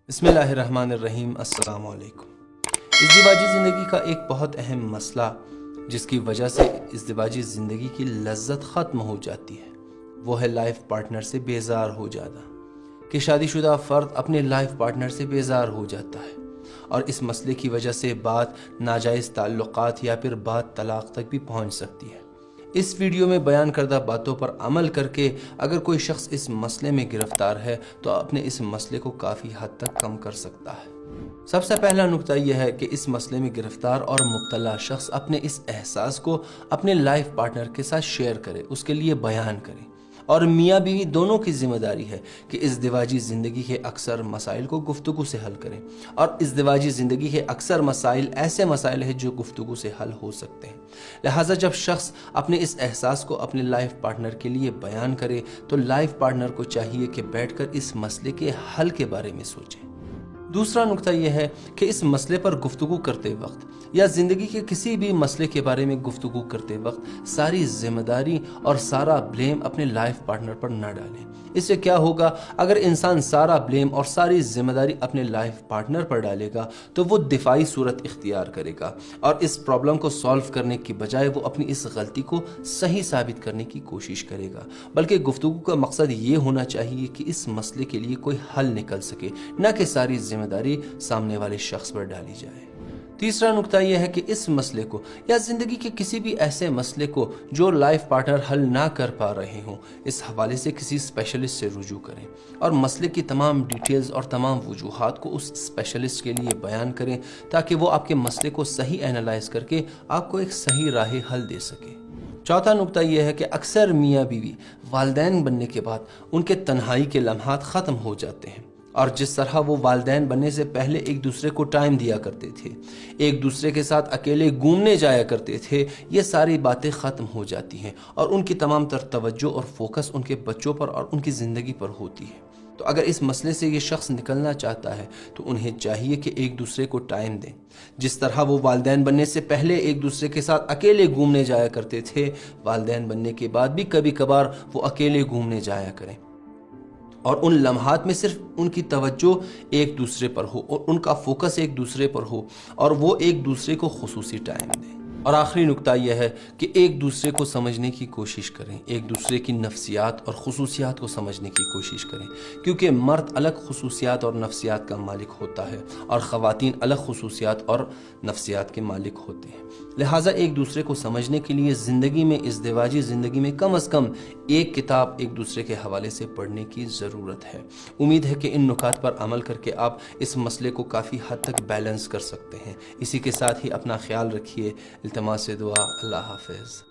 بسم اللہ الرحمن الرحیم۔ السلام علیکم۔ ازدواجی زندگی کا ایک بہت اہم مسئلہ جس کی وجہ سے ازدواجی زندگی کی لذت ختم ہو جاتی ہے وہ ہے لائف پارٹنر سے بیزار ہو جانا، کہ شادی شدہ فرد اپنے لائف پارٹنر سے بیزار ہو جاتا ہے اور اس مسئلے کی وجہ سے بات ناجائز تعلقات یا پھر بات طلاق تک بھی پہنچ سکتی ہے۔ اس ویڈیو میں بیان کردہ باتوں پر عمل کر کے اگر کوئی شخص اس مسئلے میں گرفتار ہے تو اپنے اس مسئلے کو کافی حد تک کم کر سکتا ہے۔ سب سے پہلا نکتہ یہ ہے کہ اس مسئلے میں گرفتار اور مبتلا شخص اپنے اس احساس کو اپنے لائف پارٹنر کے ساتھ شیئر کرے، اس کے لیے بیان کرے، اور میاں بیوی دونوں کی ذمہ داری ہے کہ ازدواجی زندگی کے اکثر مسائل کو گفتگو سے حل کریں، اور ازدواجی زندگی کے اکثر مسائل ایسے مسائل ہیں جو گفتگو سے حل ہو سکتے ہیں۔ لہٰذا جب شخص اپنے اس احساس کو اپنے لائف پارٹنر کے لیے بیان کرے تو لائف پارٹنر کو چاہیے کہ بیٹھ کر اس مسئلے کے حل کے بارے میں سوچیں۔ دوسرا نکتہ یہ ہے کہ اس مسئلے پر گفتگو کرتے وقت یا زندگی کے کسی بھی مسئلے کے بارے میں گفتگو کرتے وقت ساری ذمہ داری اور سارا بلیم اپنے لائف پارٹنر پر نہ ڈالیں۔ اس سے کیا ہوگا؟ اگر انسان سارا بلیم اور ساری ذمہ داری اپنے لائف پارٹنر پر ڈالے گا تو وہ دفاعی صورت اختیار کرے گا اور اس پرابلم کو سالو کرنے کی بجائے وہ اپنی اس غلطی کو صحیح ثابت کرنے کی کوشش کرے گا، بلکہ گفتگو کا مقصد یہ ہونا چاہیے کہ اس مسئلے کے لیے کوئی حل نکل سکے، نہ کہ ساری ذمہ داری سامنے والے شخص پر ڈالی جائے۔ تیسرا نکتہ یہ ہے کہ اس مسئلے کو یا زندگی کے کسی بھی ایسے مسئلے کو جو لائف پارٹنر حل نہ کر پا رہے ہوں، اس حوالے سے کسی اسپیشلسٹ سے رجوع کریں اور مسئلے کی تمام ڈیٹیلز اور تمام وجوہات کو اس اسپیشلسٹ کے لیے بیان کریں تاکہ وہ آپ کے مسئلے کو صحیح اینالائز کر کے آپ کو ایک صحیح راہ حل دے سکے۔ چوتھا نکتہ یہ ہے کہ اکثر میاں بیوی والدین بننے کے بعد ان کے تنہائی کے لمحات ختم ہو جاتے ہیں، اور جس طرح وہ والدین بننے سے پہلے ایک دوسرے کو ٹائم دیا کرتے تھے، ایک دوسرے کے ساتھ اکیلے گھومنے جایا کرتے تھے، یہ ساری باتیں ختم ہو جاتی ہیں اور ان کی تمام تر توجہ اور فوکس ان کے بچوں پر اور ان کی زندگی پر ہوتی ہے۔ تو اگر اس مسئلے سے یہ شخص نکلنا چاہتا ہے تو انہیں چاہیے کہ ایک دوسرے کو ٹائم دیں، جس طرح وہ والدین بننے سے پہلے ایک دوسرے کے ساتھ اکیلے گھومنے جایا کرتے تھے، والدین بننے کے بعد بھی کبھی کبھار وہ اکیلے گھومنے جایا کریں، اور ان لمحات میں صرف ان کی توجہ ایک دوسرے پر ہو اور ان کا فوکس ایک دوسرے پر ہو اور وہ ایک دوسرے کو خصوصی ٹائم دیں۔ اور آخری نکتہ یہ ہے کہ ایک دوسرے کو سمجھنے کی کوشش کریں، ایک دوسرے کی نفسیات اور خصوصیات کو سمجھنے کی کوشش کریں، کیونکہ مرد الگ خصوصیات اور نفسیات کا مالک ہوتا ہے اور خواتین الگ خصوصیات اور نفسیات کے مالک ہوتے ہیں۔ لہٰذا ایک دوسرے کو سمجھنے کے لیے زندگی میں، ازدواجی زندگی میں کم از کم ایک کتاب ایک دوسرے کے حوالے سے پڑھنے کی ضرورت ہے۔ امید ہے کہ ان نکات پر عمل کر کے آپ اس مسئلے کو کافی حد تک بیلنس کر سکتے ہیں۔ اسی کے ساتھ ہی اپنا خیال رکھیے۔ التماس دعا۔ اللہ حافظ۔